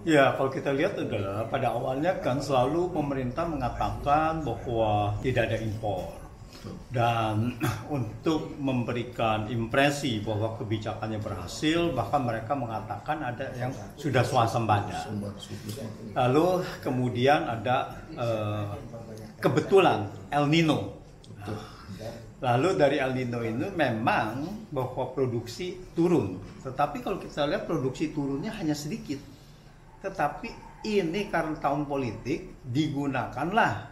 Ya, kalau kita lihat adalah pada awalnya kan selalu pemerintah mengatakan bahwa tidak ada impor. Dan untuk memberikan impresi bahwa kebijakannya berhasil, bahkan mereka mengatakan ada yang sudah swasembada. Lalu kemudian ada kebetulan El Nino. Lalu dari El Nino ini memang bahwa produksi turun. Tetapi kalau kita lihat produksi turunnya hanya sedikit. Tetapi ini karena tahun politik digunakanlah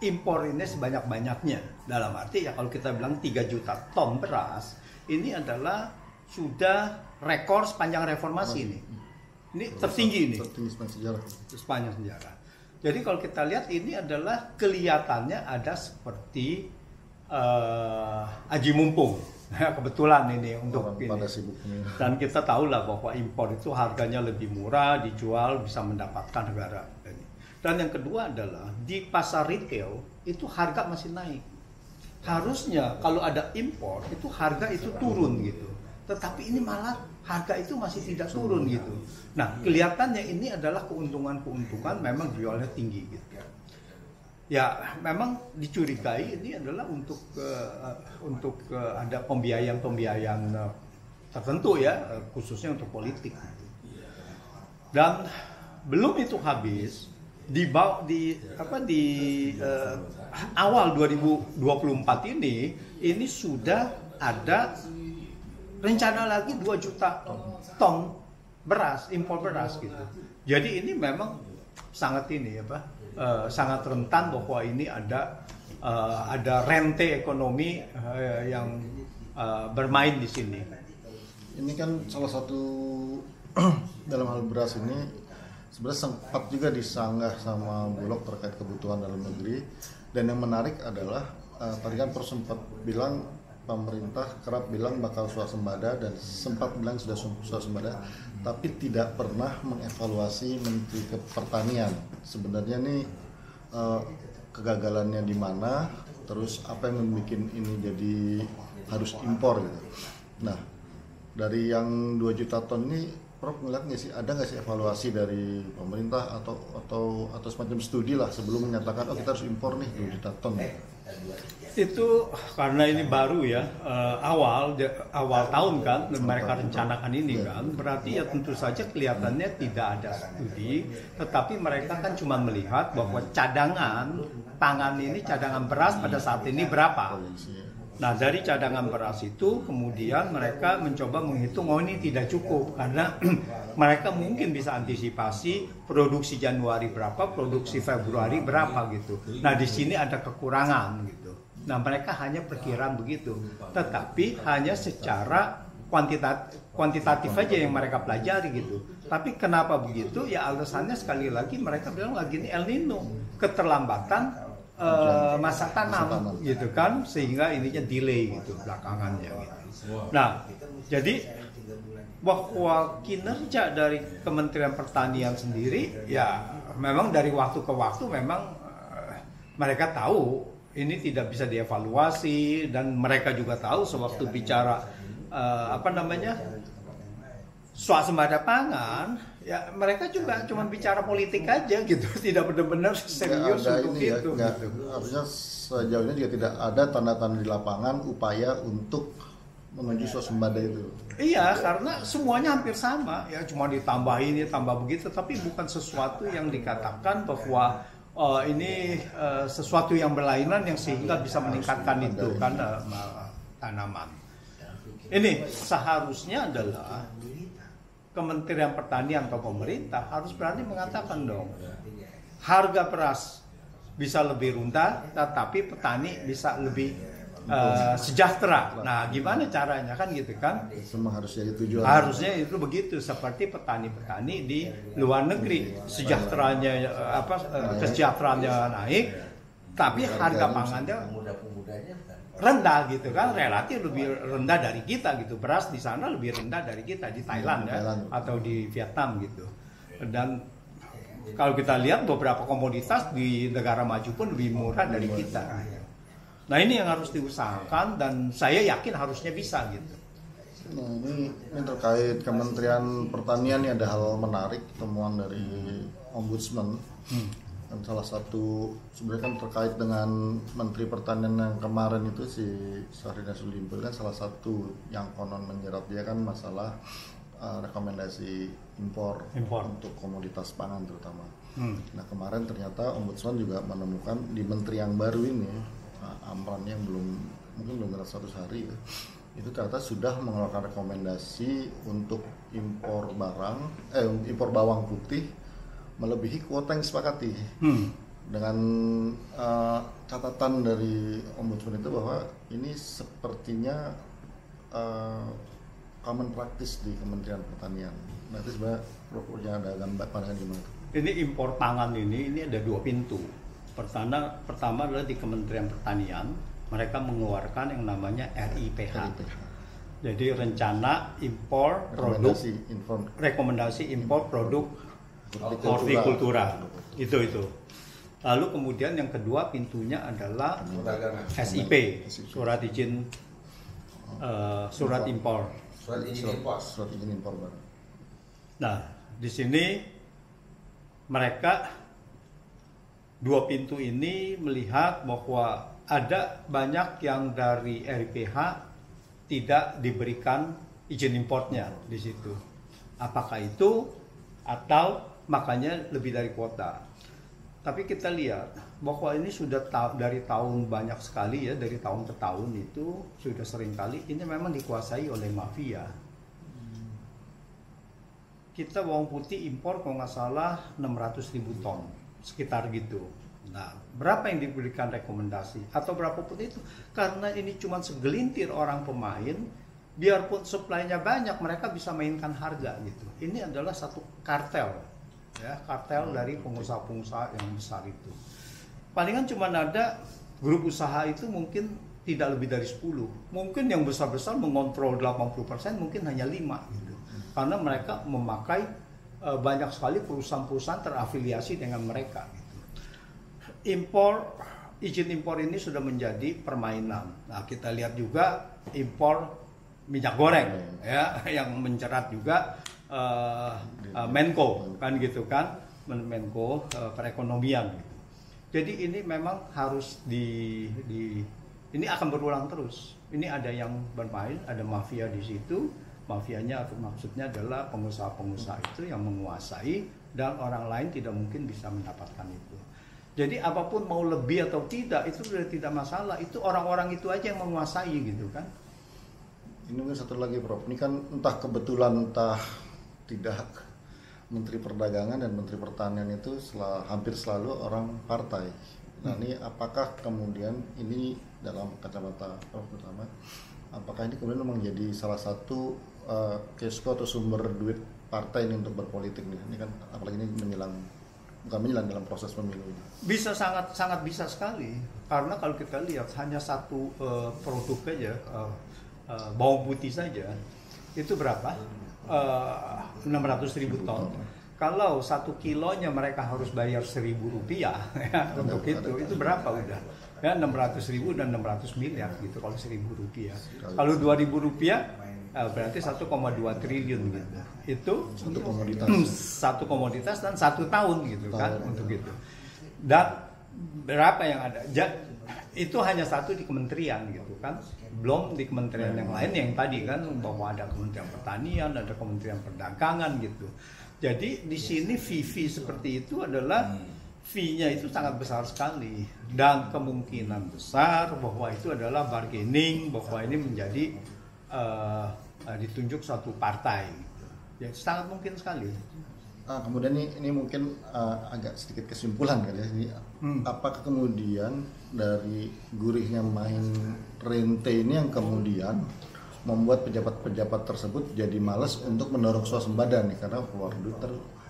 impor ini sebanyak-banyaknya. Dalam arti ya kalau kita bilang 3 juta ton beras, ini adalah sudah rekor sepanjang reformasi ini. Ini tertinggi ini. Tertinggi sepanjang sejarah. Jadi kalau kita lihat ini adalah kelihatannya ada seperti aji mumpung. Kebetulan ini untuk ini. Dan kita tahu lah bahwa impor itu harganya lebih murah, dijual bisa mendapatkan negara ini. Dan yang kedua adalah di pasar retail itu harga masih naik. Harusnya kalau ada impor itu harga itu turun gitu. Tetapi ini malah harga itu masih tidak turun gitu. Nah, kelihatannya ini adalah keuntungan-keuntungan memang jualnya tinggi gitu. Ya, memang dicurigai ini adalah untuk ada pembiayaan tertentu ya, khususnya untuk politik. Dan belum itu habis di awal 2024 ini sudah ada rencana lagi 2 juta ton beras, impor beras gitu. Jadi ini memang sangat sangat rentan bahwa ini ada rente ekonomi yang bermain di sini. Ini kan salah satu dalam hal beras ini sebenarnya sempat juga disanggah sama Bulog terkait kebutuhan dalam negeri. Dan yang menarik adalah tadi kan Prof sempat bilang pemerintah kerap bilang bakal swasembada dan sempat bilang sudah swasembada, tapi tidak pernah mengevaluasi Menteri Pertanian. Sebenarnya nih kegagalannya di mana, terus apa yang membuat ini jadi harus impor gitu. Nah, dari yang 2 juta ton ini, Prof ngeliat nggak sih, ada nggak sih evaluasi dari pemerintah atau semacam studi lah sebelum menyatakan kita harus impor nih 2 juta ton? Itu karena ini baru ya, awal tahun kan mereka rencanakan ini kan, berarti ya tentu saja kelihatannya tidak ada studi, tetapi mereka kan cuma melihat bahwa cadangan pangan ini, cadangan beras pada saat ini berapa. Nah, dari cadangan beras itu kemudian mereka mencoba menghitung, oh ini tidak cukup karena mereka mungkin bisa antisipasi produksi Januari berapa, produksi Februari berapa gitu. Nah, di sini ada kekurangan gitu. Nah, mereka hanya perkiraan begitu, tetapi hanya secara kuantitatif aja yang mereka pelajari gitu. Tapi kenapa begitu? Ya alasannya sekali lagi mereka bilang lagi ini El Nino, keterlambatan masa tanam gitu kan, sehingga ininya delay gitu belakangannya gitu. Nah, jadi bahwa kinerja dari Kementerian Pertanian sendiri ya memang dari waktu ke waktu memang mereka tahu ini tidak bisa dievaluasi, dan mereka juga tahu sewaktu bicara swasembada pangan, ya mereka juga cuma bicara politik aja gitu, tidak benar-benar serius untuk itu. Artinya sejauh ini juga tidak ada tanda-tanda di lapangan upaya untuk menuju swasembada itu. Iya, karena semuanya hampir sama, ya cuma ditambah ini, tambah begitu, tapi bukan sesuatu yang dikatakan bahwa ini sesuatu yang berlainan yang sehingga bisa meningkatkan itu kan tanaman. Ini seharusnya adalah Kementerian Pertanian atau pemerintah harus berani mengatakan dong, harga beras bisa lebih rendah, tetapi petani bisa lebih sejahtera. Nah, gimana caranya kan gitu kan? Semua harus jadi tujuan. Harusnya itu begitu, seperti petani-petani di luar negeri, sejahteranya kesejahteraannya naik, tapi harga pangannya rendah gitu kan, relatif lebih rendah dari kita gitu. Beras di sana lebih rendah dari kita di Thailand ya, atau di Vietnam gitu. Dan kalau kita lihat beberapa komoditas di negara maju pun lebih murah dari kita. Nah, ini yang harus diusahakan dan saya yakin harusnya bisa gitu. Nah, ini terkait Kementerian Pertanian, ini ada hal menarik temuan dari Ombudsman. Dan salah satu sebenarnya kan terkait dengan Menteri Pertanian yang kemarin itu si Syahrul Yassin Limpo kan salah satu yang konon menjerat dia kan masalah rekomendasi impor untuk komoditas pangan terutama. Nah kemarin ternyata Ombudsman juga menemukan di Menteri yang baru ini, Amran yang mungkin belum genap 100 hari ya, itu ternyata sudah mengeluarkan rekomendasi untuk impor bawang putih melebihi kuota yang disepakati. Dengan catatan dari Ombudsman itu bahwa ini sepertinya common practice di Kementerian Pertanian. Nah itu sebenarnya Prof. Ada gambar pandangan gimana? Ini impor pangan ini ada dua pintu. Pertama adalah di Kementerian Pertanian, mereka mengeluarkan yang namanya RIPH. Jadi rencana impor produk rekomendasi impor produk hortikultura. Itu. Lalu kemudian yang kedua pintunya adalah SIP, surat izin impor. Surat izin impor. Nah, di sini mereka dua pintu ini melihat bahwa ada banyak yang dari RIPH tidak diberikan izin importnya di situ. Apakah itu atau makanya lebih dari kuota? Tapi kita lihat bahwa ini sudah dari tahun banyak sekali ya, dari tahun ke tahun itu sudah sering kali ini memang dikuasai oleh mafia. Kita bawang putih impor kalau nggak salah 600.000 ton, sekitar gitu. Nah, berapa yang diberikan rekomendasi atau berapa pun itu, karena ini cuma segelintir orang pemain, biarpun supply-nya banyak, mereka bisa mainkan harga gitu. Ini adalah satu kartel, ya, kartel dari pengusaha-pengusaha yang besar itu. Palingan cuma ada grup usaha itu mungkin tidak lebih dari 10. Mungkin yang besar-besar mengontrol 80%, mungkin hanya 5 gitu. Karena mereka memakai banyak sekali perusahaan-perusahaan terafiliasi dengan mereka. Izin impor ini sudah menjadi permainan. Nah, kita lihat juga impor minyak goreng ya, yang mencerat juga Menko kan gitu kan, Menko perekonomian gitu. Jadi ini memang harus ini akan berulang terus. Ini ada yang bermain, ada mafia di situ. Mafianya maksudnya adalah pengusaha-pengusaha itu yang menguasai dan orang lain tidak mungkin bisa mendapatkan itu. Jadi apapun mau lebih atau tidak itu sudah tidak masalah. Itu orang-orang itu aja yang menguasai gitu kan. Ini mungkin satu lagi Prof. Ini kan entah kebetulan entah tidak, Menteri Perdagangan dan Menteri Pertanian itu hampir selalu orang partai. Nah ini apakah kemudian ini dalam kacamata Prof pertama, apakah ini kemudian memang jadi salah satu cash cow atau sumber duit partai ini untuk berpolitik nih? Ini kan apalagi ini bukan menjelang dalam proses pemilu ini. Bisa sangat bisa sekali, karena kalau kita lihat hanya satu produk aja, bawang putih saja itu berapa? 600.000 ton. Kalau 1 kilonya mereka harus bayar Rp1.000 ya, untuk itu berapa udah? Ya 600.000 dan 600 miliar gitu kalau Rp1.000. Kalau Rp2.000 berarti 1,2 triliun gitu. Itu satu komoditas dan 1 tahun gitu kan untuk itu. Dan berapa yang ada? Itu hanya satu di kementerian gitu kan. Belum di kementerian yang lain yang tadi kan bahwa ada Kementerian Pertanian, ada Kementerian Perdagangan gitu. Jadi di sini fee seperti itu adalah fee-nya itu sangat besar sekali dan kemungkinan besar bahwa itu adalah bargaining, bahwa ini menjadi ditunjuk suatu partai. Ya sangat mungkin sekali. Kemudian ini mungkin agak sedikit kesimpulan kan ya. Apakah kemudian dari gurihnya main rente ini yang kemudian membuat pejabat-pejabat tersebut jadi malas untuk mendorong swasembada nih, karena keluar duit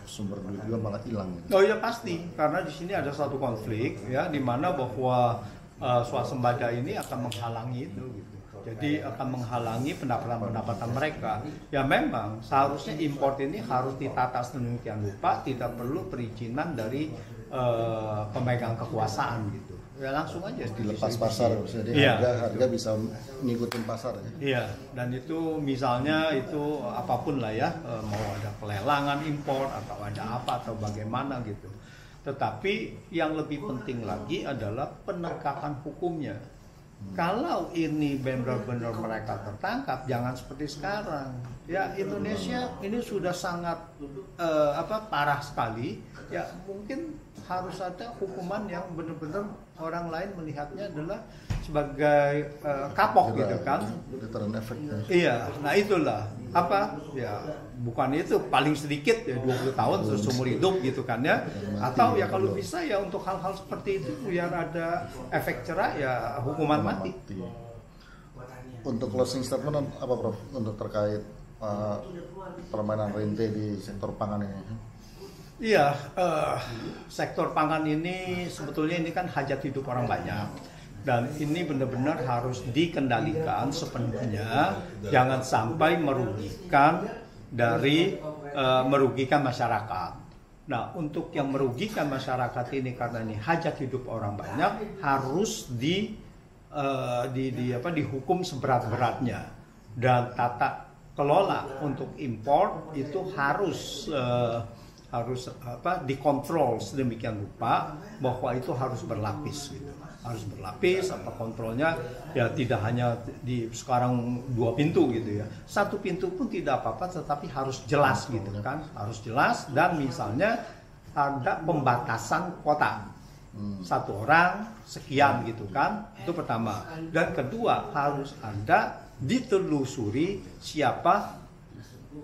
sumber duit juga malah hilang gitu. Oh ya pasti, karena di sini ada suatu konflik ya, di mana bahwa swasembada ini akan menghalangi itu gitu. Jadi akan menghalangi pendapatan mereka. Ya memang seharusnya import ini harus ditata sedemikian rupa, tidak perlu perizinan dari pemegang kekuasaan gitu. ya langsung aja dilepas pasar, jadi harga bisa ngikutin pasar ya. Iya, dan itu misalnya itu apapun lah ya, mau ada pelelangan impor atau ada apa atau bagaimana gitu. Tetapi yang lebih penting lagi adalah penegakan hukumnya. Kalau ini benar-benar mereka tertangkap, jangan seperti sekarang. Ya Indonesia ini sudah sangat parah sekali. Ya mungkin harus ada hukuman yang benar-benar orang lain melihatnya adalah sebagai kapok gitu kan. Deterrent effect. Iya, nah itulah ya bukan itu paling sedikit ya 20 tahun seumur hidup gitu kan ya, atau ya kalau bisa ya untuk hal-hal seperti itu biar ada efek cerah ya hukuman mati. Untuk closing statement apa Prof untuk terkait permainan rente di sektor pangan ini? Iya, sektor pangan ini sebetulnya ini kan hajat hidup orang banyak. Dan ini benar-benar harus dikendalikan sepenuhnya, jangan sampai merugikan masyarakat. Nah, untuk yang merugikan masyarakat ini karena ini hajat hidup orang banyak harus dihukum seberat-beratnya, dan tata kelola untuk impor itu harus dikontrol sedemikian rupa bahwa itu harus berlapis gitu. Harus berlapis, kontrolnya ya tidak hanya sekarang 2 pintu gitu ya. 1 pintu pun tidak apa-apa, tetapi harus jelas gitu kan. Harus jelas, dan misalnya ada pembatasan kuota. 1 orang sekian gitu kan. Itu pertama. Dan kedua harus ada ditelusuri siapa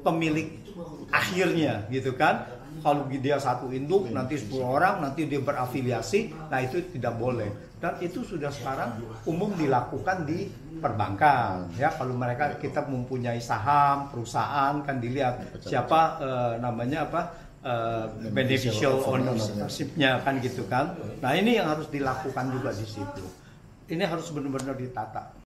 pemilik akhirnya gitu kan. Kalau dia 1 induk, nanti 10 orang, nanti dia berafiliasi, nah itu tidak boleh. Dan itu sudah sekarang umum dilakukan di perbankan. Ya, kalau kita mempunyai saham perusahaan kan dilihat siapa beneficial ownership-nya kan gitu kan. Nah ini yang harus dilakukan juga di situ. Ini harus benar-benar ditata.